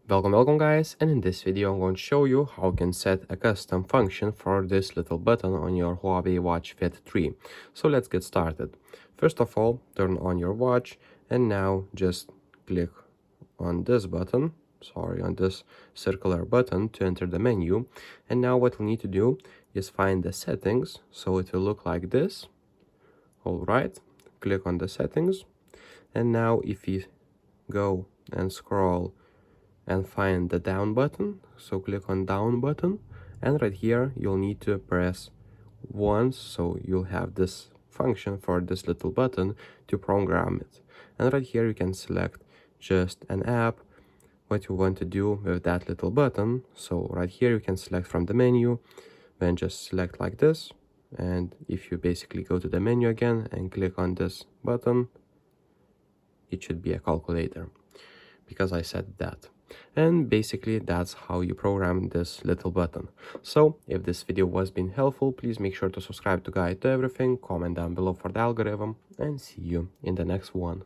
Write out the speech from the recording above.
Welcome guys, and in this video I'm going to show you how you can set a custom function for this little button on your Huawei Watch Fit 3. So let's get started. First of all, turn on your watch and now just click on this button, on this circular button to enter the menu. And now what we need to do is find the settings, so it will look like this. Alright, click on the settings, and now if you go and scroll and find the down button, so click on down button, and right here you'll need to press once, so you'll have this function for this little button to program it. And right here you can select just an app, what you want to do with that little button. So right here you can select from the menu, then just select like this, and if you basically go to the menu again and click on this button, it should be a calculator because I said that. And basically that's how you program this little button. So if this video was been helpful, please make sure to subscribe to Guide to Everything, comment down below for the algorithm, and see you in the next one.